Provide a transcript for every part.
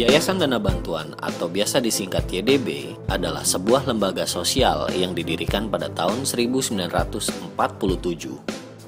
Yayasan Dana Bantuan atau biasa disingkat YDB adalah sebuah lembaga sosial yang didirikan pada tahun 1947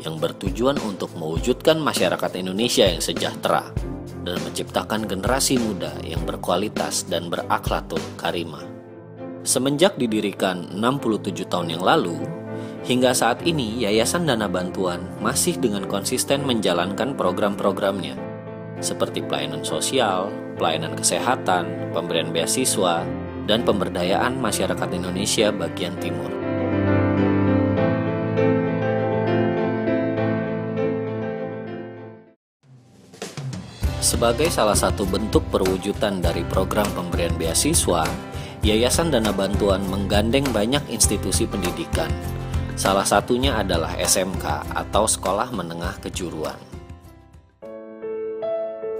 yang bertujuan untuk mewujudkan masyarakat Indonesia yang sejahtera dan menciptakan generasi muda yang berkualitas dan berakhlakul karimah. Semenjak didirikan 67 tahun yang lalu, hingga saat ini Yayasan Dana Bantuan masih dengan konsisten menjalankan program-programnya seperti pelayanan sosial, pelayanan kesehatan, pemberian beasiswa, dan pemberdayaan masyarakat Indonesia bagian timur. Sebagai salah satu bentuk perwujudan dari program pemberian beasiswa, Yayasan Dana Bantuan menggandeng banyak institusi pendidikan. Salah satunya adalah SMK atau Sekolah Menengah Kejuruan.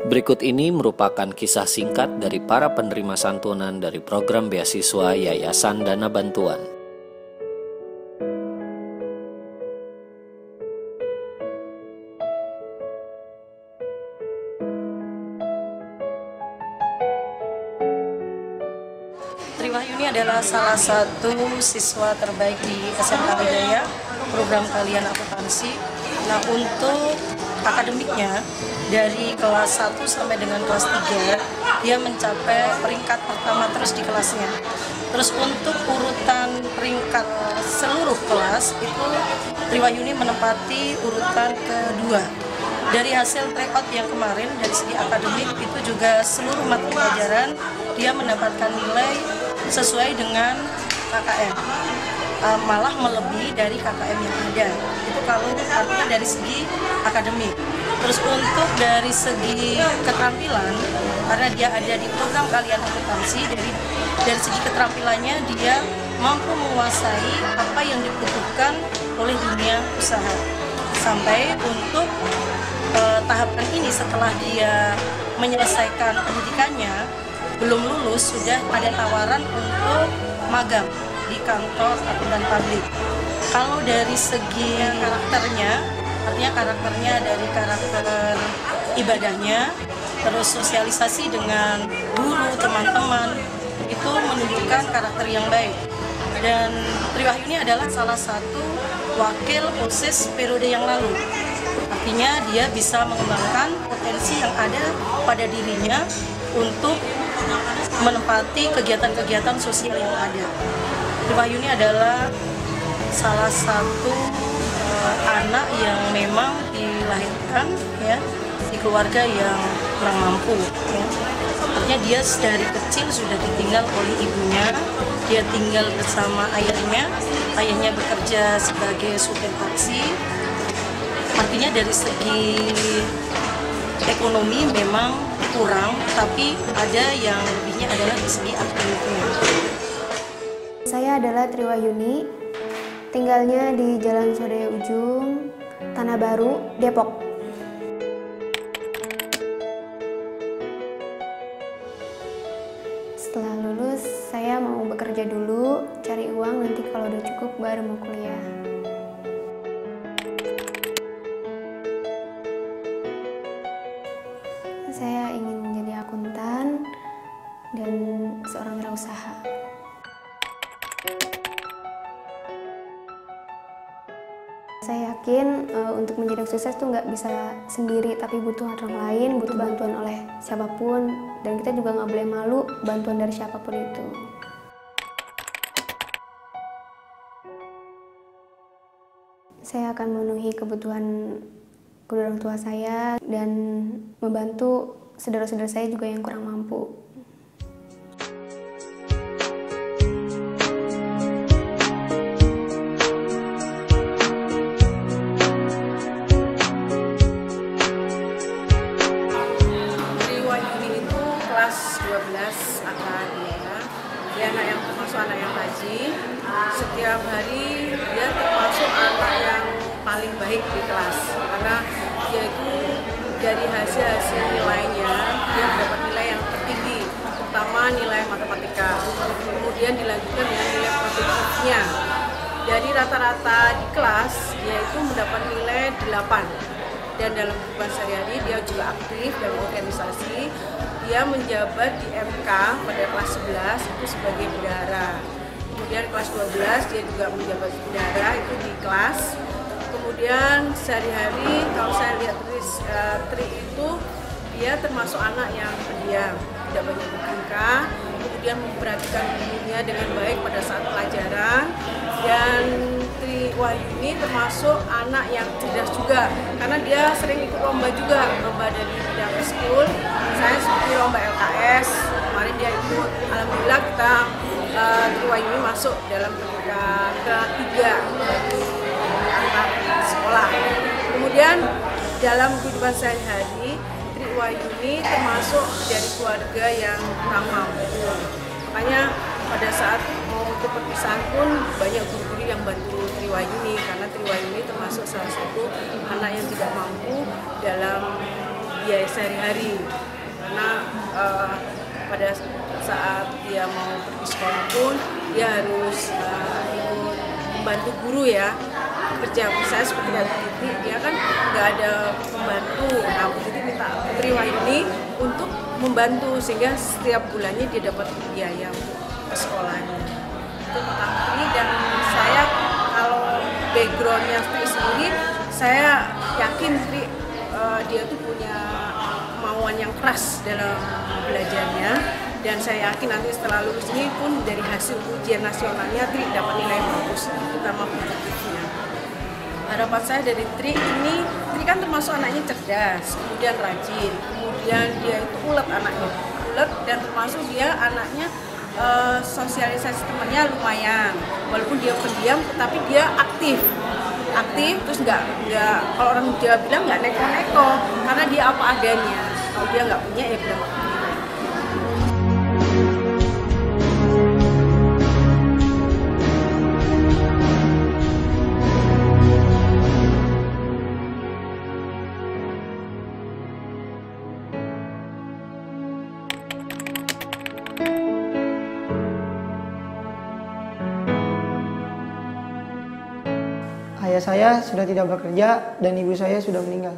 Berikut ini merupakan kisah singkat dari para penerima santunan dari program beasiswa Yayasan Dana Bantuan. Triwahyuni adalah salah satu siswa terbaik di SMK Bidaya, program kalian akuntansi. Nah, untuk akademiknya dari kelas 1 sampai dengan kelas 3 dia mencapai peringkat pertama terus di kelasnya. Terus untuk urutan peringkat seluruh kelas itu Triwahyuni menempati urutan kedua. Dari hasil tryout yang kemarin dari segi akademik itu juga seluruh mata pelajaran dia mendapatkan nilai sesuai dengan KKM. Malah melebihi dari KKM yang ada. Itu kalau artinya dari segi akademik. Terus untuk dari segi keterampilan, karena dia ada di program kalian akuntansi, dari segi keterampilannya dia mampu menguasai apa yang dibutuhkan oleh dunia usaha. Sampai untuk tahapan ini setelah dia menyelesaikan pendidikannya, belum lulus sudah ada tawaran untuk magang di kantor akuntan publik. Kalau dari segi karakternya, artinya karakternya dari karakter ibadahnya, terus sosialisasi dengan guru, teman-teman, itu menunjukkan karakter yang baik. Dan Triwahyuni adalah salah satu wakil OSIS periode yang lalu. Artinya dia bisa mengembangkan potensi yang ada pada dirinya untuk menempati kegiatan-kegiatan sosial yang ada. Triwahyuni adalah salah satu anak yang memang dilahirkan ya di keluarga yang kurang mampu. Ya. Artinya dia dari kecil sudah ditinggal oleh ibunya, dia tinggal bersama ayahnya bekerja sebagai supir taksi. Artinya dari segi ekonomi memang kurang, tapi ada yang lebihnya adalah di segi akademiknya. Saya adalah Triwahyuni, tinggalnya di Jalan Sodaya Ujung, Tanah Baru, Depok. Setelah lulus, saya mau bekerja dulu, cari uang, nanti kalau udah cukup baru mau kuliah. Saya ingin menjadi akuntan dan seorang wirausaha. Saya yakin untuk menjadi sukses tuh nggak bisa sendiri, tapi butuh orang lain, butuh bantuan oleh siapapun, dan kita juga nggak boleh malu bantuan dari siapapun itu. Saya akan memenuhi kebutuhan kedua orang tua saya dan membantu saudara-saudara saya juga yang kurang mampu. Triwahyuni itu kelas 12 akan ya. Dia anak yang termasuk anak yang rajin. Setiap hari dia termasuk anak yang paling baik di kelas karena dia itu dari hasil nilainya dia mendapat nilai yang tertinggi, pertama nilai matematika, kemudian dilanjutkan dengan nilai produktifnya. Jadi rata-rata di kelas dia itu mendapat nilai 8 dan dalam kehidupan sehari-hari dia juga aktif dalam organisasi. dia menjabat di MK pada kelas 11 itu sebagai bendahara. Kemudian kelas 12 dia juga menjabat bendahara itu di kelas. Kemudian sehari-hari kalau saya lihat Tri itu dia termasuk anak yang pendiam, tidak banyak bertingkah, kemudian memperhatikan gurunya dengan baik pada saat pelajaran. Dan Tri Wahyuni termasuk anak yang cerdas juga, karena dia sering ikut lomba juga, lomba dari bidang eskul, misalnya seperti lomba LKS, kemarin dia ikut, alhamdulillah kita Tri Wahyuni masuk dalam peringkat ketiga dari antar sekolah. Kemudian dalam kehidupan sehari-hari, Tri Wahyuni termasuk dari keluarga yang kurang mampu. Makanya pada saat mau untuk perpisahan pun banyak guru-guru yang bantu Tri Wahyuni, karena Tri Wahyuni termasuk salah satu anak yang tidak mampu dalam biaya sehari-hari. Karena pada saat dia mau pergi sekolah pun dia harus ikut membantu guru ya, kerja. Saya seperti Titi, dia kan nggak ada pembantu. Nah, Titi minta Tri Wahyuni untuk membantu sehingga setiap bulannya dia dapat biaya untuk ke sekolahnya. Itu tentang Tri, dan saya kalau backgroundnya Tri sendiri, saya yakin Tri dia tuh punya kemauan yang keras dalam belajarnya, dan saya yakin nanti setelah lulus ini pun dari hasil ujian nasionalnya Tri dapat nilai bagus, terutama positifnya. Harapan saya dari Tri ini, Tri kan termasuk anaknya cerdas, kemudian rajin, kemudian dia itu ulet anaknya, ulet, dan termasuk dia anaknya sosialisasi temannya lumayan, walaupun dia pendiam tetapi dia aktif, terus nggak kalau orang Jawa bilang nggak neko-neko, karena dia apa adanya, kalau dia nggak punya ya bilang. Ayah saya sudah tidak bekerja dan ibu saya sudah meninggal.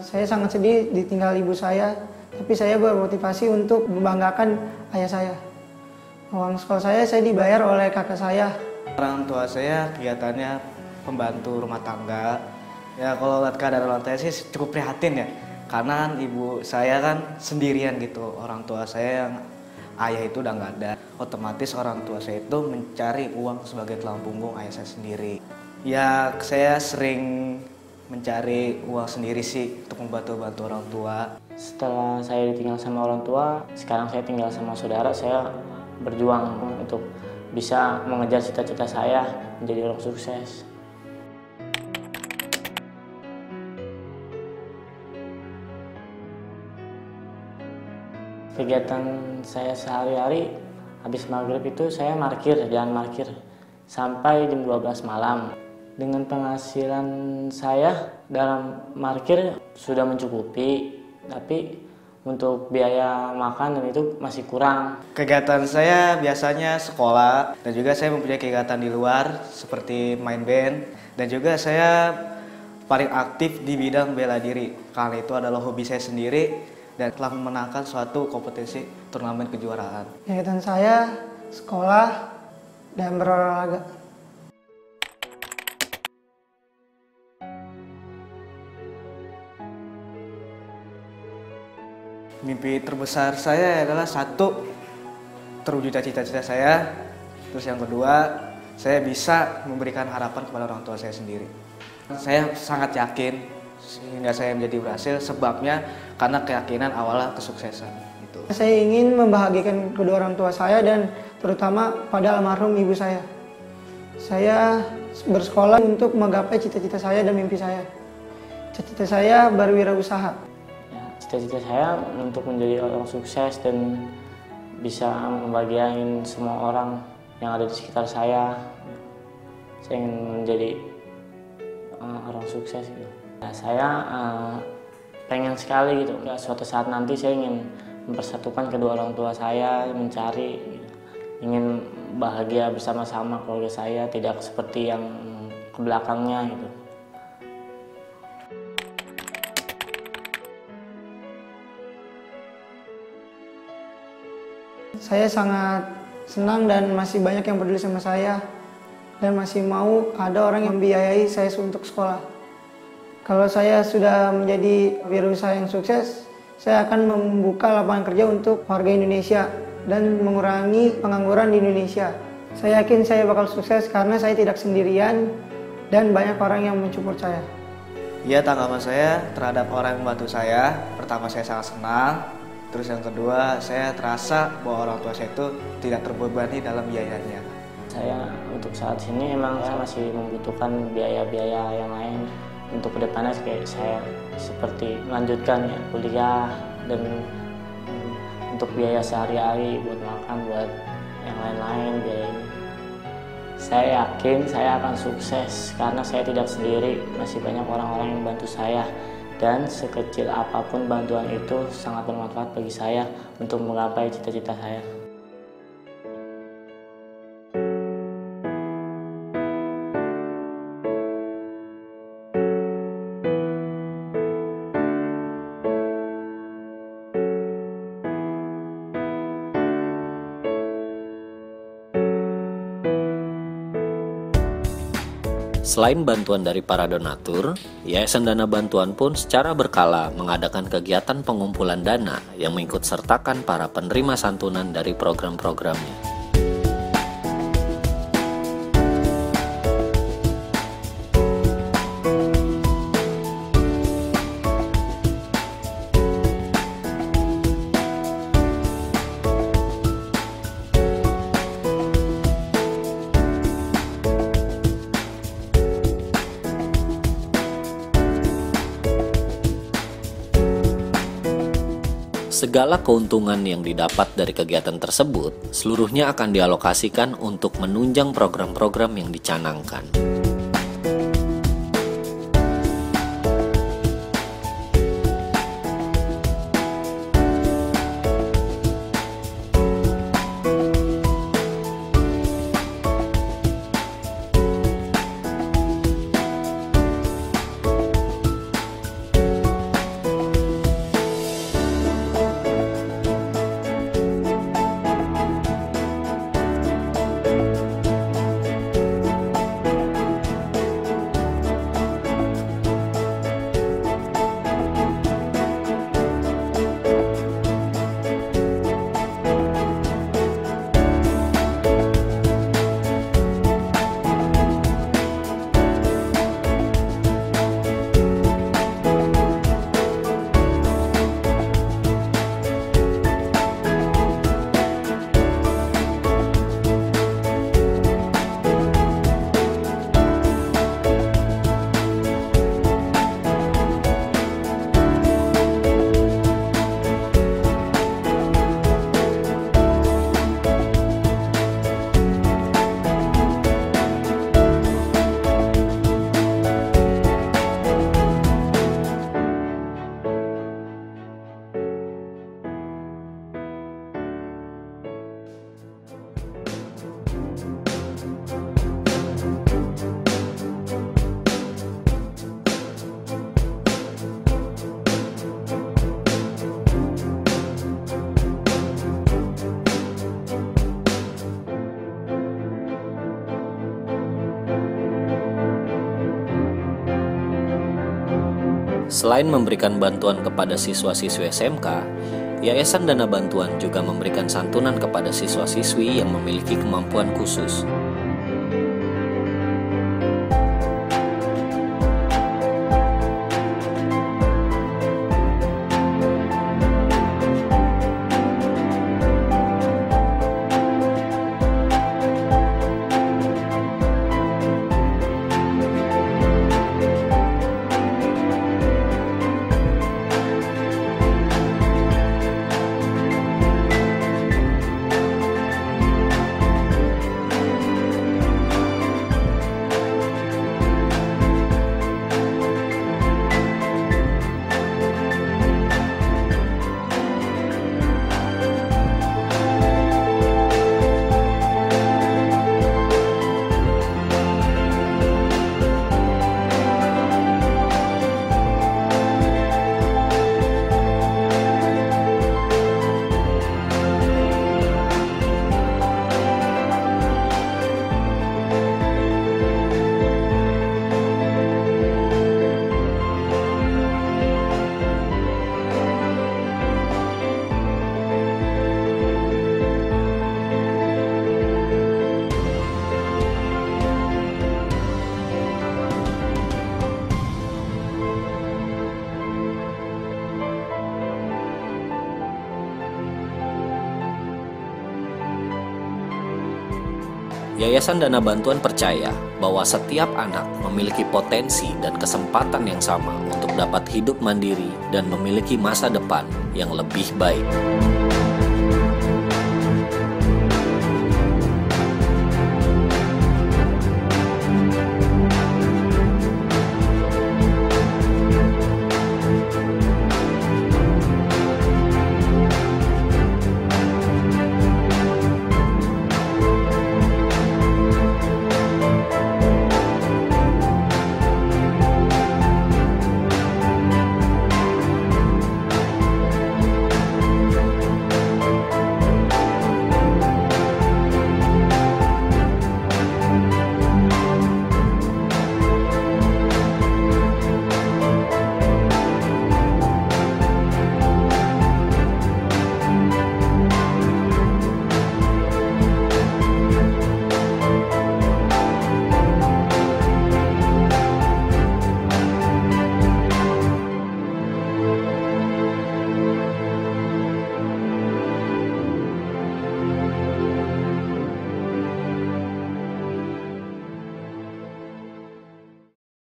Saya sangat sedih ditinggal ibu saya, tapi saya bermotivasi untuk membanggakan ayah saya. Uang sekolah saya dibayar oleh kakak saya. Orang tua saya kegiatannya pembantu rumah tangga. Ya kalau lihat keadaan orang tua sih cukup prihatin ya, karena ibu saya kan sendirian gitu. Orang tua saya yang ayah itu udah nggak ada. Otomatis orang tua saya itu mencari uang sebagai tulang punggung ayah saya sendiri. Ya saya sering mencari uang sendiri sih untuk membantu orang tua. Setelah saya ditinggal sama orang tua, sekarang saya tinggal sama saudara. Saya berjuang untuk bisa mengejar cita-cita saya menjadi orang sukses. Kegiatan saya sehari-hari, habis maghrib itu saya jalan parkir sampai jam 12 malam. Dengan penghasilan saya dalam parkir sudah mencukupi, tapi untuk biaya makan dan itu masih kurang. Kegiatan saya biasanya sekolah, dan juga saya mempunyai kegiatan di luar seperti main band, dan juga saya paling aktif di bidang bela diri, karena itu adalah hobi saya sendiri dan telah memenangkan suatu kompetisi turnamen kejuaraan. Kegiatan saya sekolah dan berolahraga. Mimpi terbesar saya adalah satu, terwujudnya cita-cita saya. Terus yang kedua, saya bisa memberikan harapan kepada orang tua saya sendiri. Saya sangat yakin sehingga saya menjadi berhasil, sebabnya karena keyakinan awalnya kesuksesan. Gitu. Saya ingin membahagiakan kedua orang tua saya dan terutama pada almarhum ibu saya. Saya bersekolah untuk menggapai cita-cita saya dan mimpi saya. Cita-cita saya berwirausaha. Cita-cita saya untuk menjadi orang sukses dan bisa membahagiain semua orang yang ada di sekitar saya. Saya ingin menjadi orang sukses gitu. Nah, saya pengen sekali gitu. Suatu saat nanti saya ingin mempersatukan kedua orang tua saya, mencari gitu. Ingin bahagia bersama-sama keluarga saya, tidak seperti yang ke belakangnya gitu. Saya sangat senang dan masih banyak yang peduli sama saya dan masih mau ada orang yang membiayai saya untuk sekolah. Kalau saya sudah menjadi wirausaha yang sukses, saya akan membuka lapangan kerja untuk warga Indonesia dan mengurangi pengangguran di Indonesia. Saya yakin saya bakal sukses karena saya tidak sendirian dan banyak orang yang mensupport saya. Ya, tanggapan saya terhadap orang yang membantu saya, pertama saya sangat senang, terus yang kedua saya terasa bahwa orang tua saya itu tidak terbebani dalam biayanya. Saya untuk saat ini emang saya masih membutuhkan biaya-biaya yang lain untuk kedepannya, kayak saya seperti melanjutkan ya kuliah dan untuk biaya sehari-hari buat makan, buat yang lain-lain biaya ini. Saya yakin saya akan sukses karena saya tidak sendiri, masih banyak orang-orang yang membantu saya, dan sekecil apapun bantuan itu sangat bermanfaat bagi saya untuk menggapai cita-cita saya. Selain bantuan dari para donatur, Yayasan Dana Bantuan pun secara berkala mengadakan kegiatan pengumpulan dana yang mengikut sertakan para penerima santunan dari program-programnya. Segala keuntungan yang didapat dari kegiatan tersebut, seluruhnya akan dialokasikan untuk menunjang program-program yang dicanangkan. Selain memberikan bantuan kepada siswa-siswi SMK, Yayasan Dana Bantuan juga memberikan santunan kepada siswa-siswi yang memiliki kemampuan khusus. Yayasan Dana Bantuan percaya bahwa setiap anak memiliki potensi dan kesempatan yang sama untuk dapat hidup mandiri dan memiliki masa depan yang lebih baik.